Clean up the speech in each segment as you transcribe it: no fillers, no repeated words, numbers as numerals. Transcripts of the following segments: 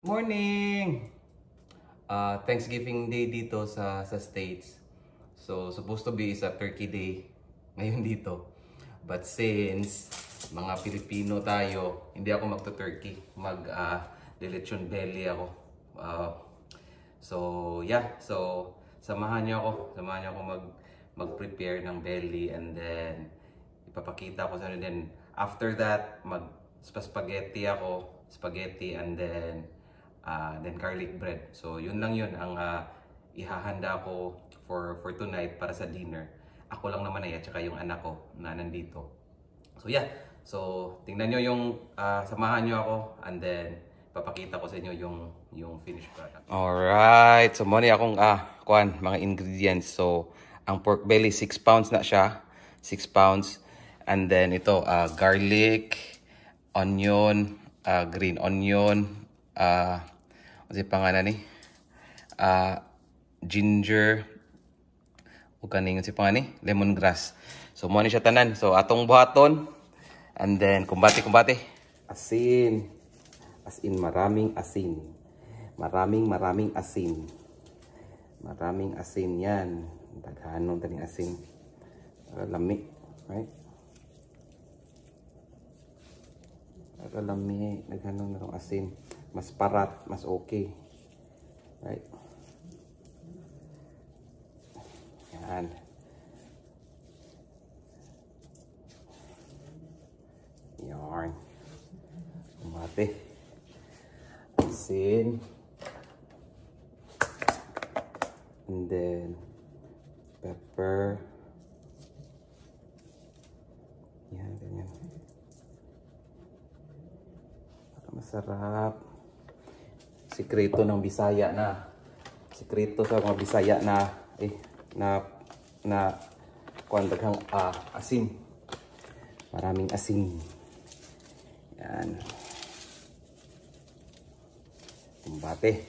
Morning! Thanksgiving Day dito sa States. So, supposed to be is a Turkey Day ngayon dito. But since mga Pilipino tayo, hindi ako magto-turkey. Lechon belly ako. So, yeah. So, samahan niyo ako mag-prepare ng belly, and then ipapakita ko sa inyo. Then, after that, spaghetti ako. Spaghetti, and then garlic bread. So yun lang yun ang ihahanda ko for tonight para sa dinner. Ako lang naman at saka yung anak ko na nandito. So yeah. So tingnan nyo yung samahan nyo ako, and then papakita ko sa inyo yung finished product. Alright. So muna akong mga ingredients. So ang pork belly 6 pounds na siya. 6 pounds. And then ito garlic, onion, green onion, kasi pangalan ni ginger, o kaning si pangalan ni lemongrass. So mo ni siya tanan. So atong buhaton, and then kumbati asin, as in maraming asin, maraming asin, maraming asin yan. Daghanon tani asin lami, right? Lami, naghanong na asin. Mas parat, mas okay. Right? Yan. Yarn. Mate. Asin. And then pepper. Yan, ganyan. Masarap. Sikreto ng Bisaya na. Sikreto sa mga Bisaya na daghang asin. Maraming asin. Yan. Kumbate.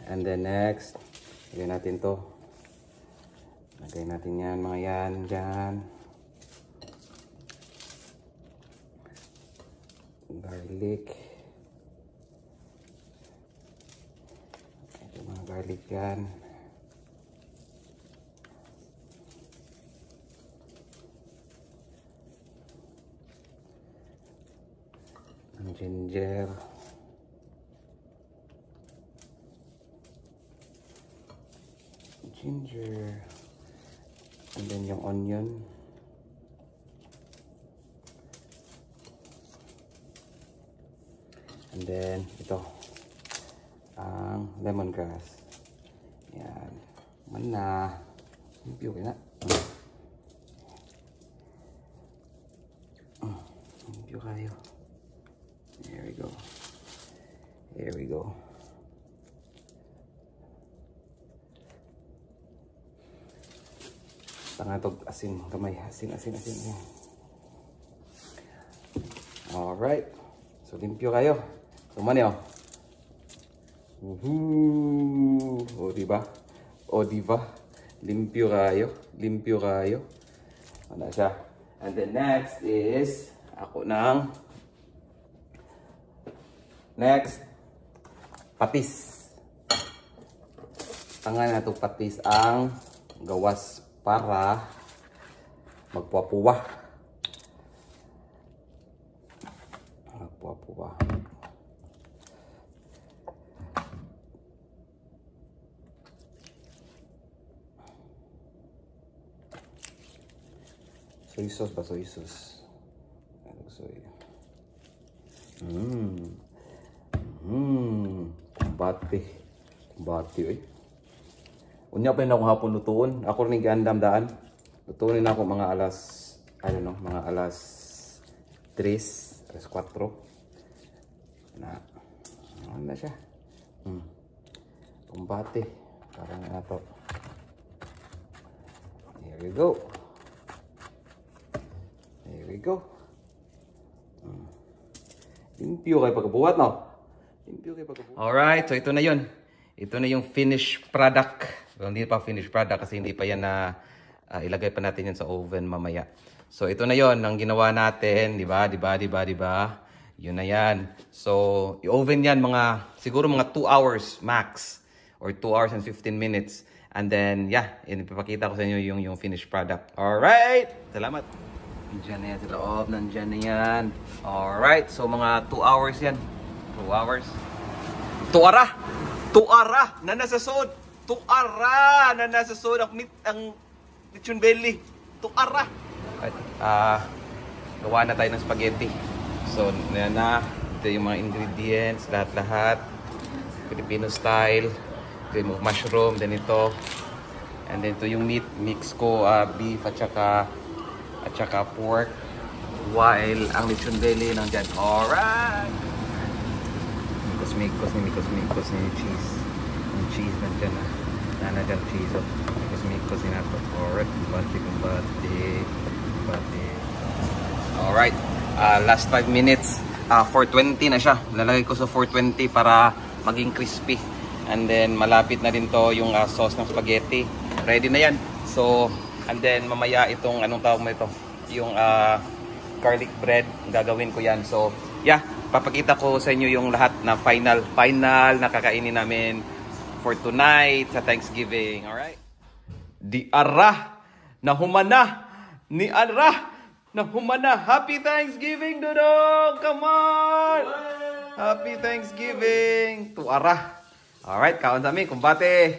And then next, lagay natin to. Lagay natin yan, mga yan, dyan. Garlic. Ito mga garlic yan. Ang ginger. And then yung onion. And then, ito, ang lemongrass. Yan. Mana. Limpyo ka na. Limpyo kayo. There we go. Here we go. Tangatog asin. Kamay. Asin. Alright. So, limpyo kayo. So, mani oh. O, diba? Limpyo kayo. Ano siya? And then next is, patis. Tangan na ito patis ang gawas para magpuwa-puwa. Soy sauce. Kumbati eh. Unya pa rin ako hapon lutuon. Ako rin giandam-daan. Lutuonin ako mga alas 3, alas 4. Ano na siya? Kumbati. Parang ito. Here we go. Limpyo kayo pagkabuhat, no? Alright, so ito na yun. Ito na yung finished product. Well, hindi pa finished product kasi hindi pa yan na ilagay pa natin yan sa oven mamaya. So ito na yun ang ginawa natin, di ba? Yun na yan. So, i-oven yan siguro mga 2 hours max. Or 2 hours and 15 minutes. And then, yeah, ipapakita ko sa inyo yung finished product. Alright! Salamat! Nandiyan na yan sa loob. Nandiyan na yan. Alright, so mga 2 hours yan. 2 hours. Tuara! Tuara! Na nasa sod! Tuara! Na nasa sod ang lechon belly. Tuara! At, gawa na tayo ng spaghetti. So, yan na. Ito yung mga ingredients, lahat-lahat. Filipino style. Ito yung mushroom, then ito. And then ito yung meat. Mix ko beef at saka pork. While ang lechon belly nandyan. Alright! Mikos ni cheese. Yung cheese nandyan na. Nanadyan cheese. Mikos ni nato. Alright. Kumbati. Alright. Last 5 minutes. 420 na siya. Lalagay ko sa 420 para maging crispy. And then malapit na din to yung sauce ng spaghetti. Ready na yan. So, and then mamaya itong, anong tawag mo ito? Yung garlic bread. Gagawin ko yan. So, yeah. Papakita ko sa inyo yung lahat na final na kakainin namin for tonight sa Thanksgiving. Alright? Di ara na humana. Ni ara na humana. Happy Thanksgiving, Dudong! Come on! Happy Thanksgiving! Tuara. Alright, kaon sa amin. Kumbate!